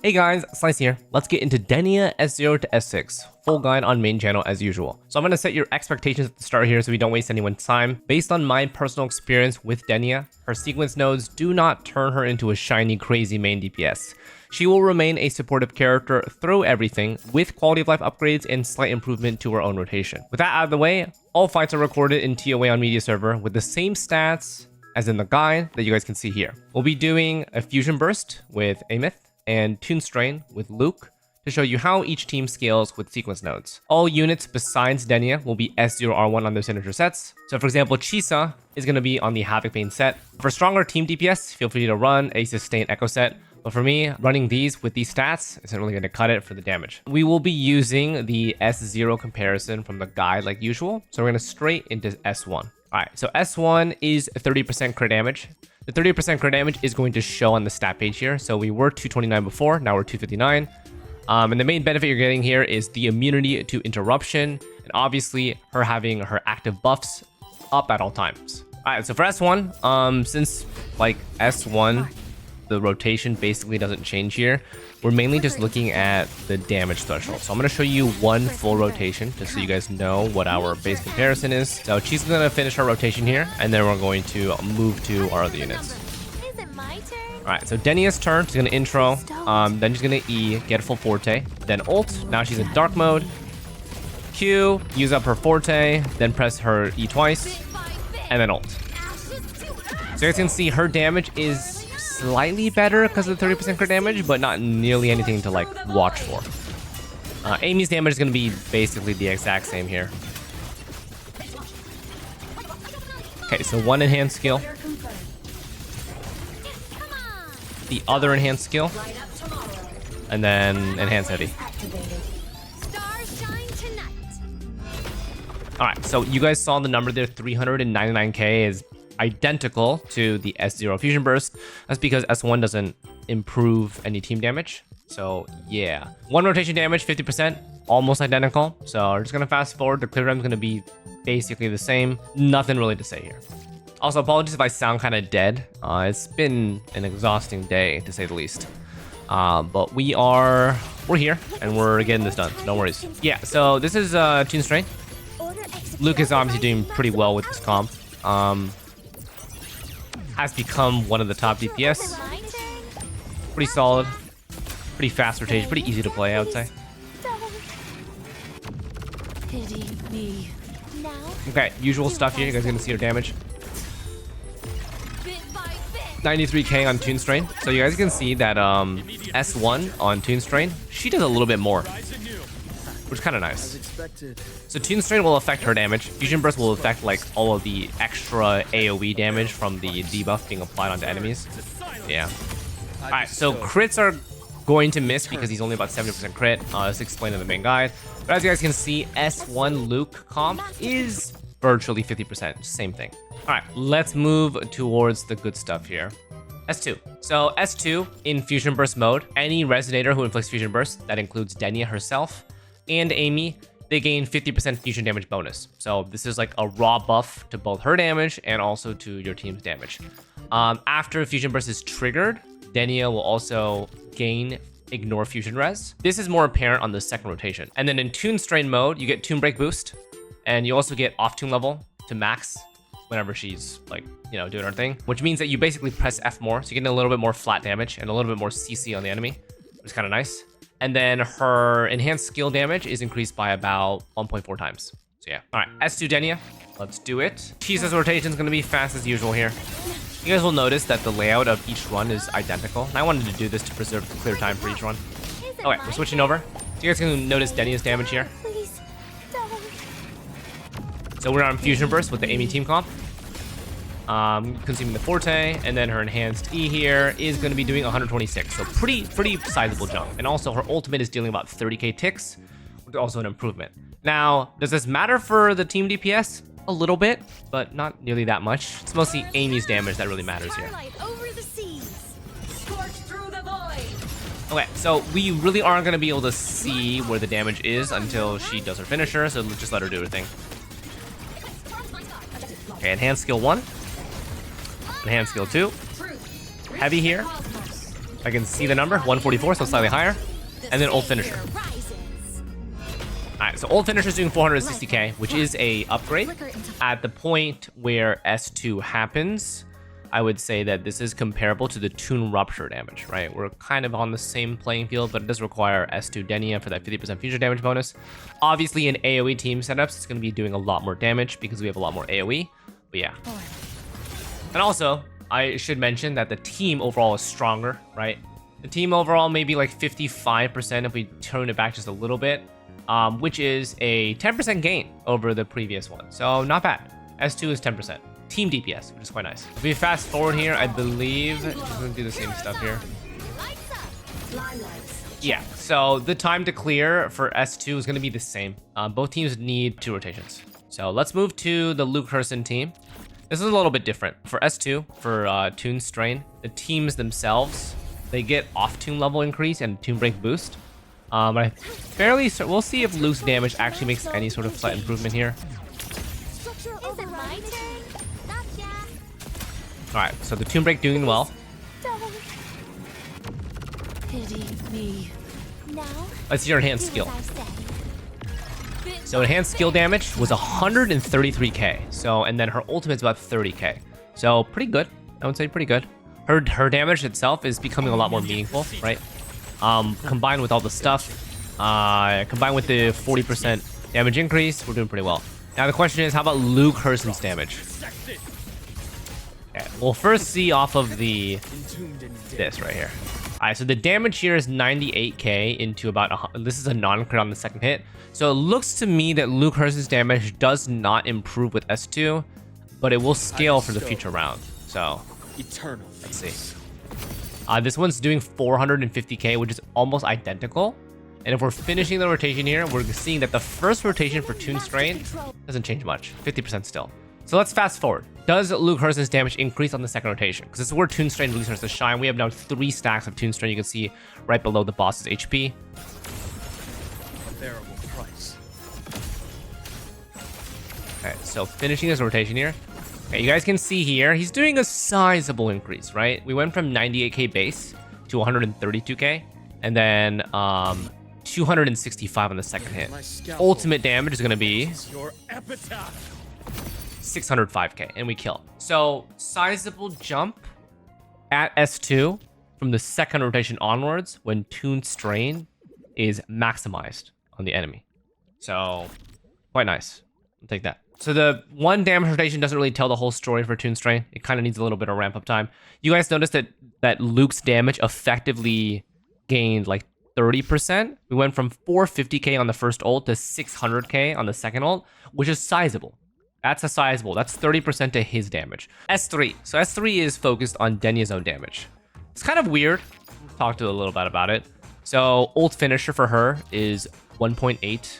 Hey guys, Xlice here. Let's get into Denia S0 to S6. Full guide on main channel as usual. So I'm going to set your expectations at the start here so we don't waste anyone's time. Based on my personal experience with Denia, her sequence nodes do not turn her into a shiny crazy main DPS. She will remain a supportive character through everything with quality of life upgrades and slight improvement to her own rotation. With that out of the way, all fights are recorded in TOA on media server with the same stats as in the guide that you guys can see here. We'll be doing a fusion burst with Amith and Toon Strain with Luke to show you how each team scales with sequence nodes. All units besides Denia will be S0R1 on their signature sets. So for example, Xlice is going to be on the Havoc Bane set. For stronger team DPS, feel free to run a Sustain Echo set. But for me, running these with these stats isn't really going to cut it for the damage. We will be using the S0 comparison from the guide like usual. So we're going to straight into S1. Alright, so S1 is 30% crit damage. The 30% crit damage is going to show on the stat page here. So we were 229 before, now we're 259. And the main benefit you're getting here is the immunity to interruption, and obviously her having her active buffs up at all times. Alright, so for S1, since like S1, the rotation basically doesn't change here, we're mainly just looking at the damage threshold. So I'm going to show you one full rotation just so you guys know what our base comparison is. So she's going to finish her rotation here, and then we're going to move to our other units. Is it my turn? Alright, so Denia's turn. She's going to intro, then she's going to E, get full Forte, then ult. Now she's in dark mode. Q, use up her Forte, then press her E twice, and then ult. So you guys can see her damage is slightly better because of the 30% crit damage, but not nearly anything to like watch for. Amy's damage is going to be basically the exact same here. Okay, so one enhanced skill. The other enhanced skill. And then enhanced heavy. Alright, so you guys saw the number there, 399k is identical to the S0 fusion burst. That's because S1 doesn't improve any team damage. So yeah, one rotation damage, 50%, almost identical. So we're just gonna fast forward. The clear time is gonna be basically the same. Nothing really to say here. Also, apologies if I sound kind of dead. It's been an exhausting day to say the least. But we're here and we're getting this done. No worries. Yeah, so this is Toon Strain. Luke is obviously doing pretty well with this comp. Has become one of the top DPS. Pretty solid. Pretty fast rotation. Pretty easy to play, I would say. Okay, usual stuff here. You guys are going to see her damage. 93k on Toon Strain. So you guys can see that S1 on Toon Strain, she does a little bit more, which is kind of nice. So Toon Strain will affect her damage. Fusion Burst will affect like all of the extra AoE damage from the debuff being applied onto enemies. Yeah. Alright, so crits are going to miss because he's only about 70% crit. That's explained in the main guide. But as you guys can see, S1 Luke comp is virtually 50%. Same thing. Alright, let's move towards the good stuff here. S2. So S2 in Fusion Burst mode, any Resonator who inflicts Fusion Burst, that includes Denia herself and Amy, they gain 50% fusion damage bonus. So this is like a raw buff to both her damage and also to your team's damage. After Fusion Burst is triggered, Denia will also gain Ignore Fusion Res. This is more apparent on the second rotation. And then in Toon Strain mode, you get Toon Break boost, and you also get off Toon level to max whenever she's like, you know, doing her thing, which means that you basically press F more, so you're getting a little bit more flat damage and a little bit more CC on the enemy, which is kind of nice. And then her enhanced skill damage is increased by about 1.4 times. So yeah. All right, S2 Denia, let's do it. Xlice's rotation is going to be fast as usual here. You guys will notice that the layout of each run is identical. And I wanted to do this to preserve the clear time for each run. Okay, we're switching over. So you guys can notice Denia's damage here. So we're on Fusion Burst with the Amy team comp. Consuming the Forte, and then her enhanced E here is going to be doing 126, so pretty sizable jump. And also her ultimate is dealing about 30k ticks, which is also an improvement. Now, does this matter for the team DPS? A little bit, but not nearly that much. It's mostly Amy's damage that really matters here. Okay, so we really aren't going to be able to see where the damage is until she does her finisher, so just let her do her thing. Okay, enhanced skill 1. Enhanced skill 2. Heavy here. I can see the number, 144, so slightly higher. And then ult finisher. Alright, so ult finisher is doing 460k, which is a upgrade. At the point where S2 happens, I would say that this is comparable to the Toon Rupture damage, right? We're kind of on the same playing field, but it does require S2 Denia for that 50% future damage bonus. Obviously, in AoE team setups, it's going to be doing a lot more damage because we have a lot more AoE. But yeah. And also, I should mention that the team overall is stronger, right? The team overall may be like 55% if we turn it back just a little bit, which is a 10% gain over the previous one. So not bad. S2 is 10%. Team DPS, which is quite nice. If we fast forward here, I believe we're going to do the same stuff here. Yeah, so the time to clear for S2 is going to be the same. Both teams need 2 rotations. So let's move to the Luke Herson team. This is a little bit different. For S2, for Toon Strain, the teams themselves, they get off-tune level increase and Toon Break boost. But we'll see if Luke's damage actually makes any sort of slight improvement here. Alright, so the Toon Break doing well. Let's see your enhanced skill. So enhanced skill damage was 133k. So, and then her ultimate's about 30k. So pretty good. I would say pretty good. Her damage itself is becoming a lot more meaningful, right? Combined with all the stuff, combined with the 40% damage increase, we're doing pretty well. Now the question is, how about Luke Herson's damage? Okay, we'll first see off of this right here. Alright, so the damage here is 98k into about, this is a non-crit on the second hit. So it looks to me that Luke Herson's damage does not improve with S2, but it will scale for the future round. So, let's see. This one's doing 450k, which is almost identical. And if we're finishing the rotation here, we're seeing that the first rotation for Toon Strain doesn't change much, 50% still. So let's fast forward. Does Luke Herson's damage increase on the second rotation? Because this is where Toon Strain really starts to shine. We have now 3 stacks of Toon Strain. You can see right below the boss's HP. Okay, so finishing his rotation here. Okay, you guys can see here, he's doing a sizable increase, right? We went from 98k base to 132k, and then 265 on the second hit. Ultimate damage is going to be 605k, and we kill. So, sizable jump at S2 from the second rotation onwards when Toon Strain is maximized on the enemy. So, quite nice. I'll take that. So the 1 damage rotation doesn't really tell the whole story for Toon Strain. It kind of needs a little bit of ramp up time. You guys noticed that Luke's damage effectively gained like 30%. We went from 450k on the first ult to 600k on the second ult, which is sizable. That's a sizable. That's 30% to his damage. S3. So S3 is focused on Denia's own damage. It's kind of weird. Talked a little bit about it. So ult finisher for her is 1.8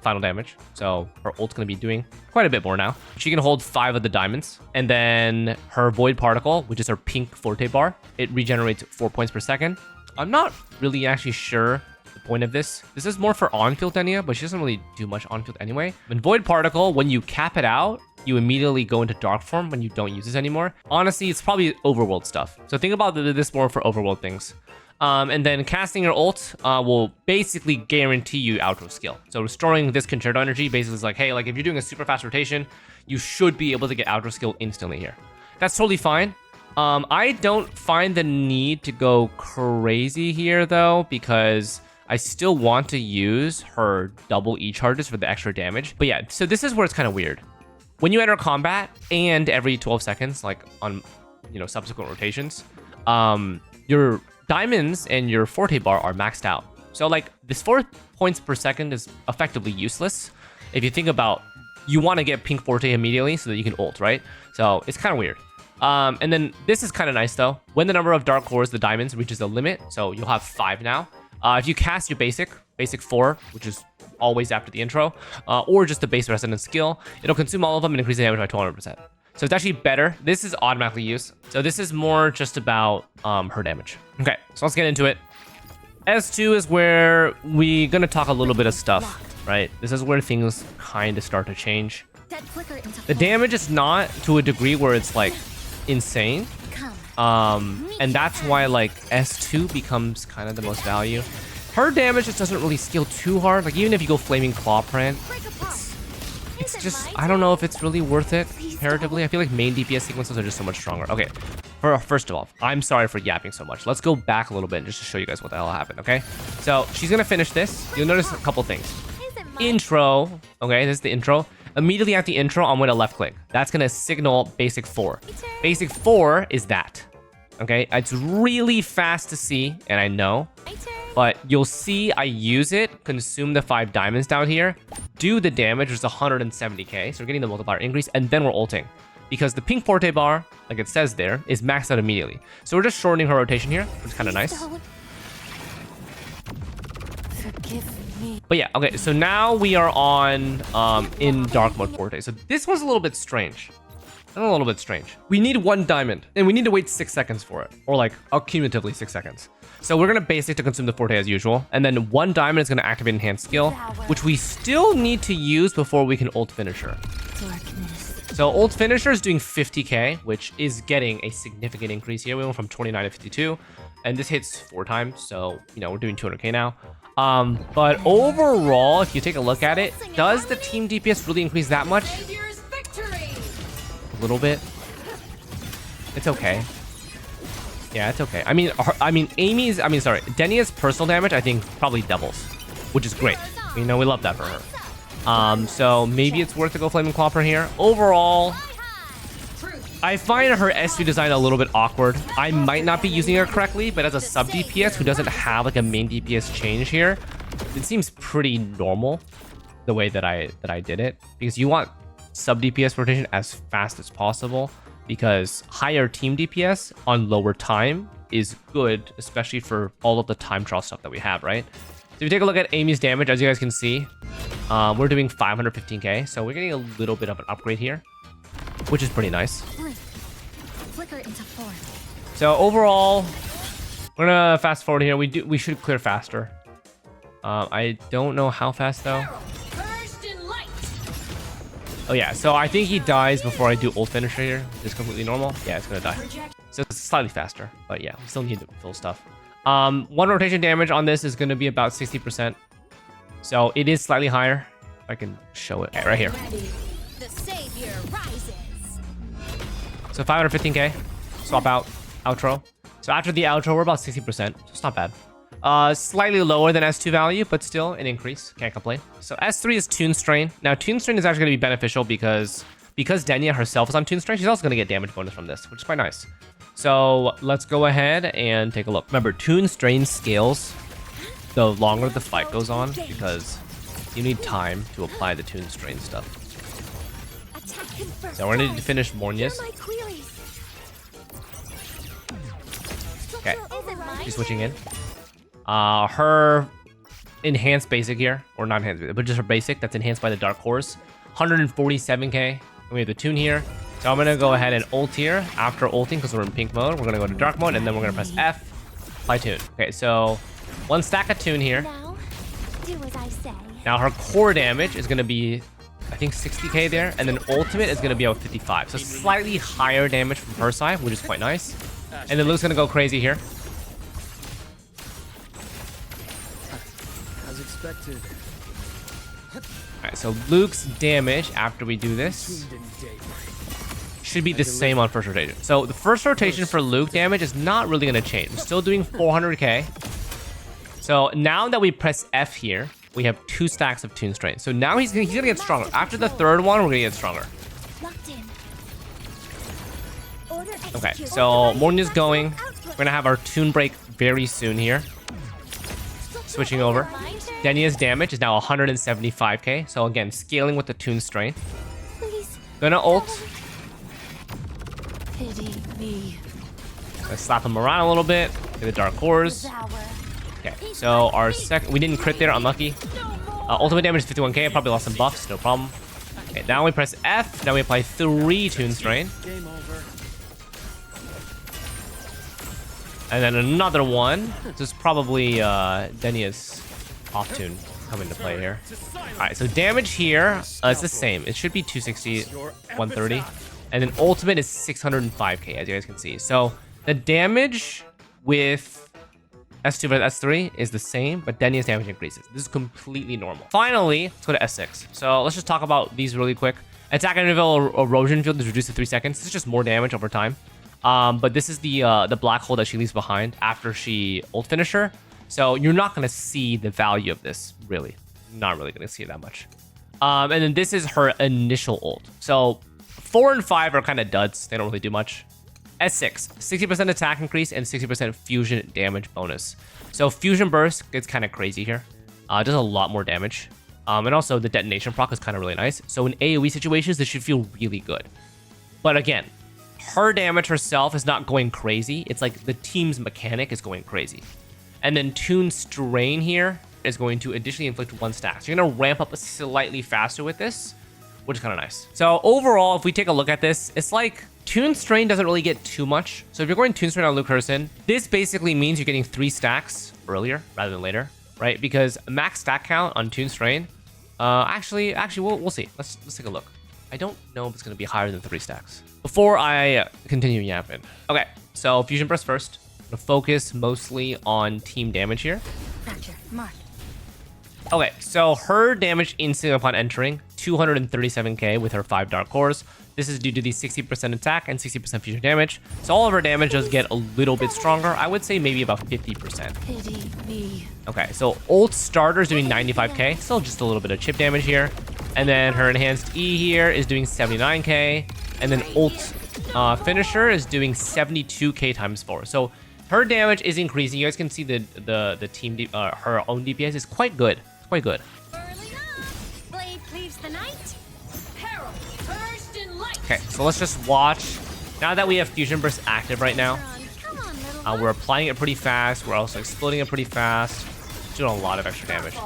final damage. So her ult's going to be doing quite a bit more now. She can hold 5 of the diamonds. And then her Void Particle, which is her pink Forte bar, it regenerates 4 points per second. I'm not really actually sure the point of this. This is more for on-field Denia, but she doesn't really do much on-field anyway. And Void Particle, when you cap it out, you immediately go into Dark Form when you don't use this anymore. Honestly, it's probably overworld stuff. So think about this more for overworld things. And then casting your ult will basically guarantee you outro skill. So restoring this concerto energy basically is like, hey, like if you're doing a super fast rotation, you should be able to get outro skill instantly here. That's totally fine. I don't find the need to go crazy here though, because I still want to use her double E charges for the extra damage. But yeah, so this is where it's kind of weird. When you enter combat and every 12 seconds, like on, subsequent rotations, your diamonds and your Forte bar are maxed out. So like this 4 points per second is effectively useless. If you think about, you want to get pink Forte immediately so that you can ult, right? So it's kind of weird. And then this is kind of nice though. When the number of dark cores, the diamonds, reaches a limit, so you'll have 5 now. If you cast your basic 4, which is always after the intro, or just the base resonance skill, it'll consume all of them and increase the damage by 200%. So it's actually better. This is automatically used. So this is more just about her damage. Okay, so let's get into it. S2 is where we're gonna talk a little bit of stuff, right? This is where things kind of start to change. The damage is not to a degree where it's like insane, And that's why like S2 becomes kind of the most value. Her damage just doesn't really scale too hard. Like even if you go Flaming Claw Print, it's just, I don't know if it's really worth it comparatively. I feel like main DPS sequences are just so much stronger. Okay, first of all, I'm sorry for yapping so much. Let's go back a little bit just to show you guys what the hell happened, okay? So she's gonna finish this. You'll notice a couple things. Intro, okay, this is the intro. Immediately after the intro, I'm gonna left click. That's gonna signal basic 4. Basic 4 is that, okay? It's really fast to see, and I know. But you'll see I use it, consume the 5 diamonds down here, do the damage, which is 170k, so we're getting the multiplier increase, and then we're ulting. Because the pink forte bar, like it says there, is maxed out immediately. So we're just shortening her rotation here, which is kind of nice. But yeah, okay, so now we are on in dark mode forte. So this was a little bit strange. A little bit strange. We need 1 diamond, and we need to wait 6 seconds for it, or like cumulatively 6 seconds. So we're gonna basic to consume the forte as usual, and then 1 diamond is gonna activate enhanced skill, which we still need to use before we can ult finisher. So ult finisher is doing 50k, which is getting a significant increase here. We went from 29 to 52, and this hits 4 times, so you know we're doing 200k now. But overall, if you take a look at it, does the team DPS really increase that much? A little bit. It's okay. Yeah, it's okay. Denia's personal damage, I think, probably doubles, which is great. You know, we love that for her. So maybe it's worth to go Flaming Claw here. Overall, I find her S3 design a little bit awkward. I might not be using her correctly, but as a sub DPS who doesn't have like a main DPS change here, it seems pretty normal the way that I did it, because you want sub DPS rotation as fast as possible, because higher team DPS on lower time is good, especially for all of the time trial stuff that we have, right? So if you take a look at Amy's damage, as you guys can see, we're doing 515k, so we're getting a little bit of an upgrade here, which is pretty nice. So overall, we're gonna fast forward here. We should clear faster. I don't know how fast though. Oh yeah, so I think he dies before I do ult finisher here. It's completely normal. Yeah, it's gonna die. So it's slightly faster, but yeah, we still need to fill stuff. 1 rotation damage on this is gonna be about 60%. So it is slightly higher. I can show it right here. So 515k. Swap out outro. So after the outro, we're about 60%. So it's not bad. Slightly lower than S2 value, but still an increase. Can't complain. So S3 is Toon Strain. Now, Toon Strain is actually going to be beneficial because Denia herself is on Toon Strain. She's also going to get damage bonus from this, which is quite nice. So let's go ahead and take a look. Remember, Toon Strain scales the longer the fight goes on, because you need time to apply the Toon Strain stuff. So we're going to need to finish Mornia's. Okay, she's switching in. Her enhanced basic here, or not enhanced, but just her basic that's enhanced by the Dark Horse, 147k. And we have the tune here. So I'm gonna go ahead and ult here. After ulting, because we're in pink mode, we're gonna go to dark mode, and then we're gonna press F, apply tune. Okay, so 1 stack of tune here. Now her core damage is gonna be, I think, 60k there, and then ultimate is gonna be about 55. So slightly higher damage from her side, which is quite nice. And then Luke's gonna go crazy here. As expected. Alright, so Luke's damage after we do this should be the same on first rotation. So the first rotation for Luke damage is not really gonna change. We're still doing 400k. So now that we press F here, we have 2 stacks of Toon Strain. So now he's gonna get stronger. After the 3rd one, we're gonna get stronger. Okay, so Mornia's going. We're gonna have our Toon Break very soon here. Switching over. Denia's damage is now 175k. So again, scaling with the Toon Strain. Gonna ult. Let's slap him around a little bit. Get the Dark Horse. Okay, so our second, we didn't crit there, unlucky. Ultimate damage is 51k. I probably lost some buffs, no problem. Okay, now we press F. Now we apply 3 Toon Strain. And then another one. This is probably Denia's off tune coming to play here. Alright, so damage here, it's the same. It should be 260, 130. And then ultimate is 605k, as you guys can see. So The damage with S2 versus S3 is the same, but Denia's damage increases. This is completely normal. Finally, let's go to S6. So let's just talk about these really quick. Attack and interval erosion field is reduced to 3 seconds. This is just more damage over time. But this is the black hole that she leaves behind after she ult finisher. So you're not going to see the value of this, really. Not really going to see it that much. And then this is her initial ult. So 4 and 5 are kind of duds. They don't really do much. S6, 60% attack increase and 60% fusion damage bonus. So fusion burst gets kind of crazy here. Does a lot more damage. And also the detonation proc is kind of really nice. So in AoE situations, this should feel really good. But again, her damage herself is not going crazy. It's like the team's mechanic is going crazy. And then Toon Strain here is going to additionally inflict 1 stack. So you're going to ramp up slightly faster with this, which is kind of nice. So overall, if we take a look at this, it's like Toon Strain doesn't really get too much. So if you're going Toon Strain on Luke Herson, this basically means you're getting 3 stacks earlier rather than later, right? Because max stack count on Toon Strain, actually, we'll see. Let's take a look. I don't know if it's going to be higher than 3 stacks. Before I continue yapping. Okay, so Fusion Burst first. I'm going to focus mostly on team damage here. Okay, so her damage instantly upon entering, 237k with her 5 Dark Cores. This is due to the 60% attack and 60% fusion damage. So all of her damage does get a little bit stronger. I would say maybe about 50%. Okay, so ult starter is doing 95k. Still just a little bit of chip damage here. And then her enhanced E here is doing 79k. And then ult finisher is doing 72k times 4. So her damage is increasing. You guys can see the team, her own DPS is quite good. It's quite good. Okay, so let's just watch. Now that we have Fusion Burst active right now, we're applying it pretty fast. We're also exploding it pretty fast. It's doing a lot of extra damage.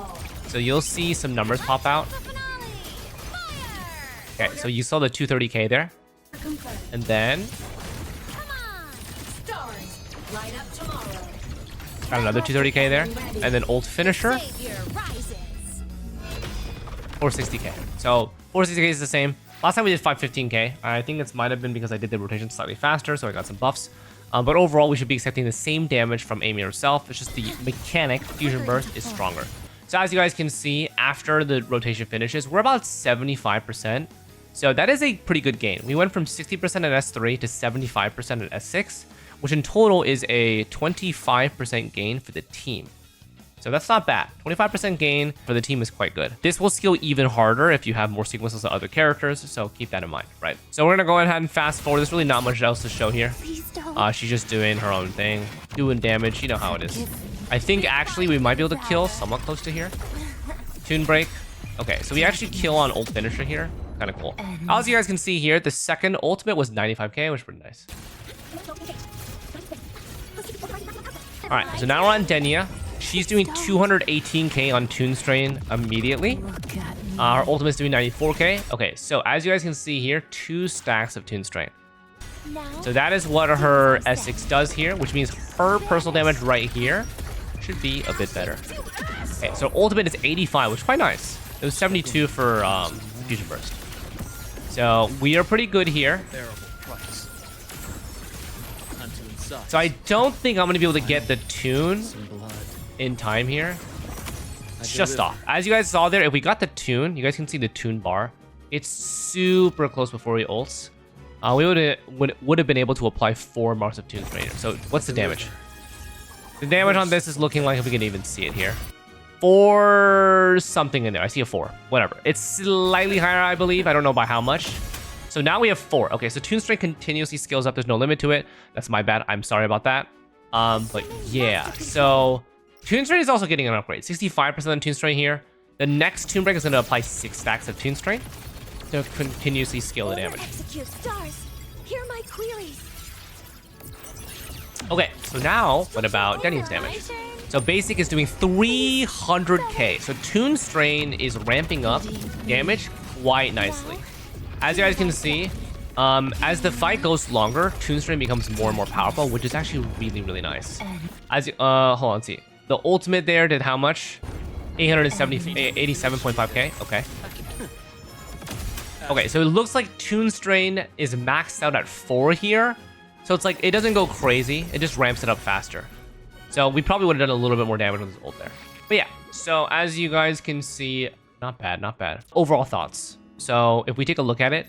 So you'll see some numbers pop out. Okay, so you saw the 230k there. And then got another 230k there. And then ult finisher. 460k. So 460k is the same. Last time we did 515k. I think it might have been because I did the rotation slightly faster, so I got some buffs. But overall, we should be expecting the same damage from Amy herself. It's just the mechanic, Fusion Burst, is stronger. So as you guys can see, after the rotation finishes, we're about 75%. So that is a pretty good gain. We went from 60% at S3 to 75% at S6, which in total is a 25% gain for the team. So that's not bad. 25% gain for the team is quite good. This will scale even harder if you have more sequences of other characters, so keep that in mind, right? So we're gonna go ahead and fast forward. There's really not much else to show here. She's just doing her own thing, doing damage. You know how it is. I think actually we might be able to kill somewhat close to here. Toon break. Okay, so we actually kill on ult finisher here. Kind of cool. As you guys can see here, the second ultimate was 95k, which is pretty nice. All right, so now we're on Denia. She's doing 218k on Toon Strain immediately. Our ultimate is doing 94k. Okay, so as you guys can see here, 2 stacks of Toon Strain. So that is what her S6 does here, which means her personal damage right here should be a bit better. Okay, so ultimate is 85, which is quite nice. It was 72 for Fusion Burst. So we are pretty good here. So I don't think I'm going to be able to get the Toon in time here. It's just off. As you guys saw there, if we got the Toon, you guys can see the Toon bar. It's super close before he ults. We would have been able to apply 4 marks of Toon Strain. So what's the damage? The damage on this is looking like if we can even see it here. 4 something in there. I see a 4. Whatever. It's slightly higher, I believe. I don't know by how much. So now we have 4. Okay, so Toon Strain continuously scales up. There's no limit to it. That's my bad. I'm sorry about that. But yeah, so Toon Strain is also getting an upgrade. 65% on Toon Strain here. The next Toon Break is going to apply 6 stacks of Toon Strain to continuously scale the damage. Okay, so now what about Denia's damage? So basic is doing 300k. So Toon Strain is ramping up damage quite nicely. As you guys can see, as the fight goes longer, Toon Strain becomes more and more powerful, which is actually really, really nice. As you, hold on, let's see. The ultimate there did how much? 87.5k. Okay. Okay, so it looks like Toon Strain is maxed out at 4 here. So it's like, it doesn't go crazy. It just ramps it up faster. So we probably would have done a little bit more damage with this ult there. But yeah, so as you guys can see, not bad, not bad. Overall thoughts. So if we take a look at it,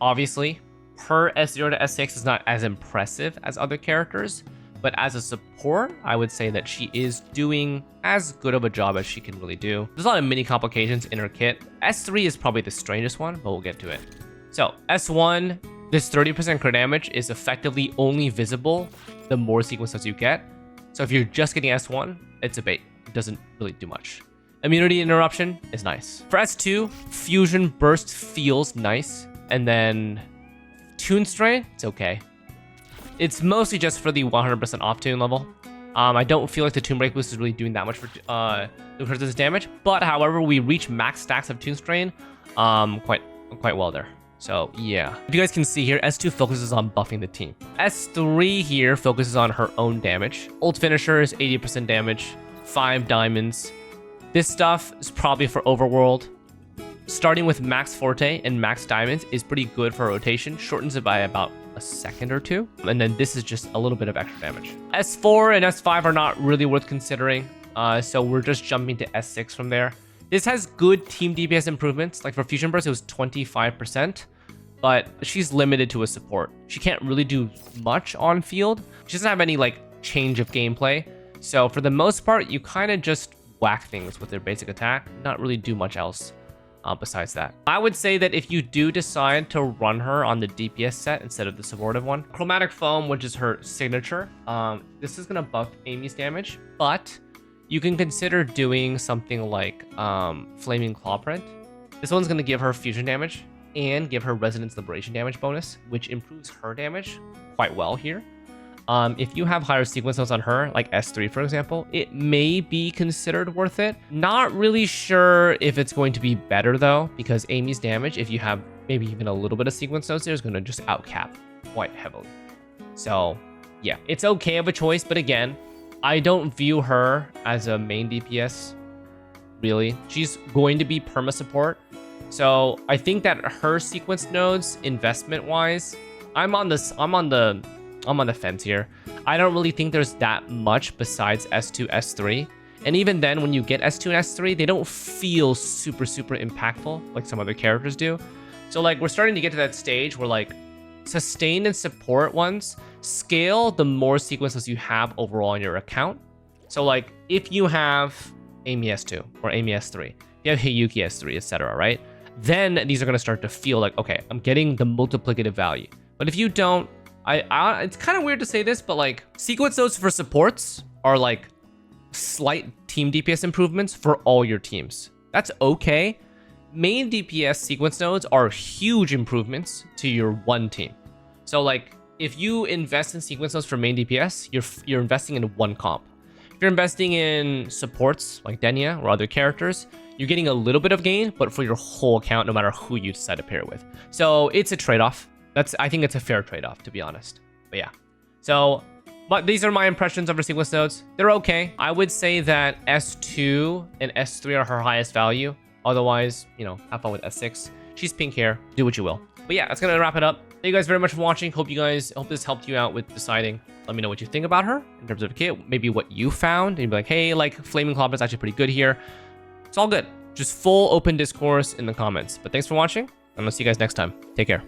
obviously, her S0 to S6 is not as impressive as other characters. But as a support, I would say that she is doing as good of a job as she can really do. There's a lot of mini complications in her kit. S3 is probably the strangest one, but we'll get to it. So S1, this 30% crit damage is effectively only visible the more sequences you get. So if you're just getting S1, it's a bait. It doesn't really do much. Immunity interruption is nice. For S2, fusion burst feels nice. And then Tune Strain, it's okay. It's mostly just for the 100% off tune level. I don't feel like the Tune Break boost is really doing that much for this damage. But however, we reach max stacks of Tune Strain quite well there. So yeah, if you guys can see here, S2 focuses on buffing the team. S3 here focuses on her own damage. Ult finisher is 80% damage, 5 diamonds. This stuff is probably for overworld. Starting with max forte and max diamonds is pretty good for rotation. Shortens it by about a second or two. And then this is just a little bit of extra damage. S4 and S5 are not really worth considering. So we're just jumping to S6 from there. This has good team DPS improvements. Like for Fusion Burst, it was 25%, but she's limited to a support. She can't really do much on field. She doesn't have any like change of gameplay. So for the most part, you kind of just whack things with their basic attack, not really do much else besides that. I would say that if you do decide to run her on the DPS set instead of the supportive one, Chromatic Foam, which is her signature, this is going to buff Amy's damage, but you can consider doing something like Flaming Clawprint. This one's going to give her fusion damage and give her Resonance Liberation damage bonus, which improves her damage quite well here. If you have higher sequence notes on her, like S3 for example, it may be considered worth it. Not really sure if it's going to be better though, because Amy's damage, if you have maybe even a little bit of sequence notes there, is going to just outcap quite heavily. So yeah, it's okay of a choice, but again, I don't view her as a main DPS, really. She's going to be perma support. So I think that her sequence nodes, investment-wise, I'm on the fence here. I don't really think there's that much besides S2, S3. And even then, when you get S2 and S3, they don't feel super impactful like some other characters do. So like we're starting to get to that stage where like sustain and support ones scale the more sequences you have overall on your account. So like if you have Amy S2 or Amy S3, you have Hiyuki S3, etc., right? Then these are going to start to feel like, okay, I'm getting the multiplicative value. But if you don't, it's kind of weird to say this, but like sequence nodes for supports are like slight team DPS improvements for all your teams. That's okay. Main DPS sequence nodes are huge improvements to your one team. So like if you invest in sequence nodes for main DPS, you're investing in one comp. If you're investing in supports like Denia or other characters, you're getting a little bit of gain, but for your whole account, no matter who you decide to pair it with. So it's a trade-off. I think it's a fair trade-off, to be honest. But yeah. So, but these are my impressions of her sequence nodes. They're okay. I would say that S2 and S3 are her highest value. Otherwise, you know, have fun with S6. She's pink hair. Do what you will. But yeah, that's gonna wrap it up. Thank you guys very much for watching. Hope this helped you out with deciding. Let me know what you think about her in terms of a kit. Maybe what you found. And you'd be like, hey, like Flaming Claw is actually pretty good here. It's all good. Just full open discourse in the comments. But thanks for watching. I'm gonna see you guys next time. Take care.